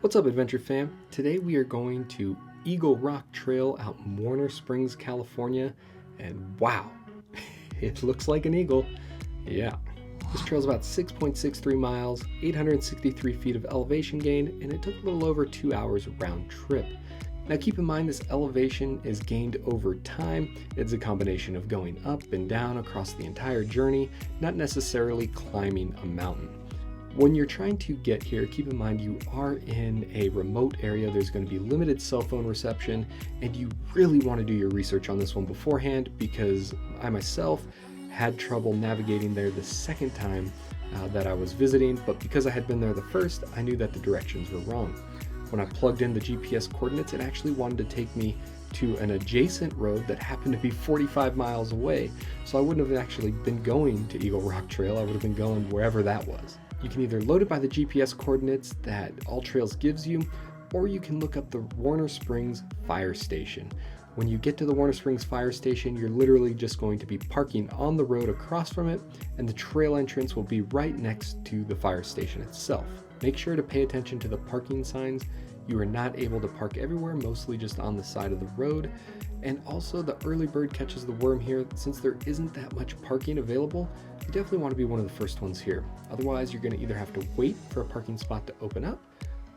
What's up, Adventure fam? Today we are going to Eagle Rock Trail out in Warner Springs, California, and wow, it looks like an eagle. Yeah. This trail is about 6.63 miles, 863 feet of elevation gain, and it took a little over 2 hours round trip. Now keep in mind this elevation is gained over time. It's a combination of going up and down across the entire journey, not necessarily climbing a mountain. When you're trying to get here, keep in mind you are in a remote area. There's going to be limited cell phone reception, and you really want to do your research on this one beforehand, because I myself had trouble navigating there the second time that I was visiting, but because I had been there the first, I knew that the directions were wrong. When I plugged in the GPS coordinates, it actually wanted to take me to an adjacent road that happened to be 45 miles away, so I wouldn't have actually been going to Eagle Rock Trail. I would have been going wherever that was. You can either load it by the GPS coordinates that All Trails gives you, or you can look up the Warner Springs Fire Station. When you get to the Warner Springs Fire Station, you're literally just going to be parking on the road across from it, and the trail entrance will be right next to the fire station itself. Make sure to pay attention to the parking signs. You are not able to park everywhere, mostly just on the side of the road. And also, the early bird catches the worm here. Since there isn't that much parking available, you definitely want to be one of the first ones here. Otherwise, you're going to either have to wait for a parking spot to open up,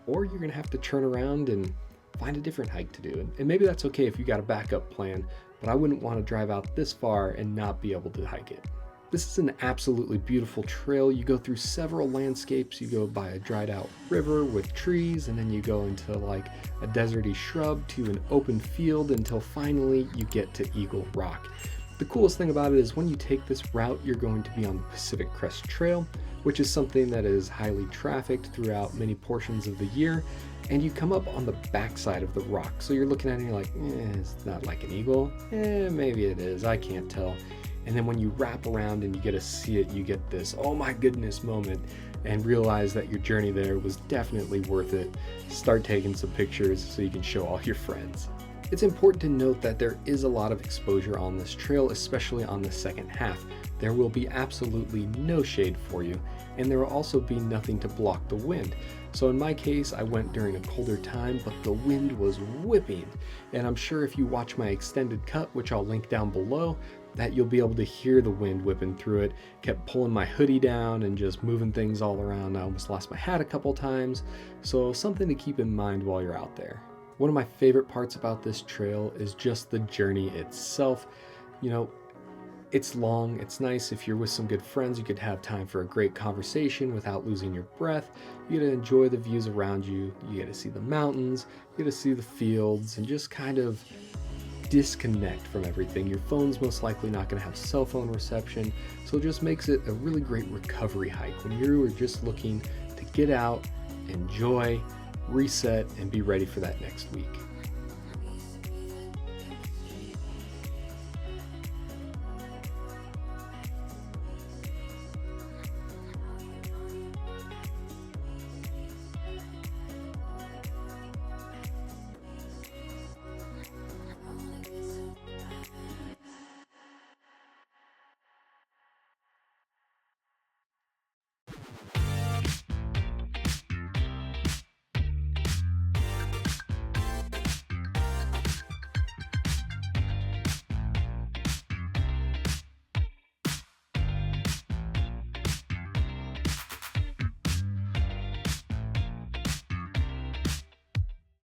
or you're going to have to turn around and find a different hike to do. And maybe that's okay if you got a backup plan, but I wouldn't want to drive out this far and not be able to hike it. This is an absolutely beautiful trail. You go through several landscapes. You go by a dried out river with trees, and then you go into like a deserty shrub to an open field until finally you get to Eagle Rock. The coolest thing about it is when you take this route, you're going to be on the Pacific Crest Trail, which is something that is highly trafficked throughout many portions of the year, and you come up on the backside of the rock. So you're looking at it and you're like, it's not like an eagle. Maybe it is, I can't tell. And then when you wrap around and you get to see it, you get this, oh my goodness moment, and realize that your journey there was definitely worth it. Start taking some pictures so you can show all your friends. It's important to note that there is a lot of exposure on this trail, especially on the second half. There will be absolutely no shade for you, and there will also be nothing to block the wind. So in my case, I went during a colder time, but the wind was whipping. And I'm sure if you watch my extended cut, which I'll link down below, that you'll be able to hear the wind whipping through it. Kept pulling my hoodie down and just moving things all around. I almost lost my hat a couple times, so something to keep in mind while you're out there. One of my favorite parts about this trail is just the journey itself. You know, it's long, it's nice if you're with some good friends, you could have time for a great conversation without losing your breath. You get to enjoy the views around you, you get to see the mountains, you get to see the fields, and just kind of disconnect from everything. Your phone's most likely not going to have cell phone reception, so it just makes it a really great recovery hike when you are just looking to get out, enjoy, reset, and be ready for that next week.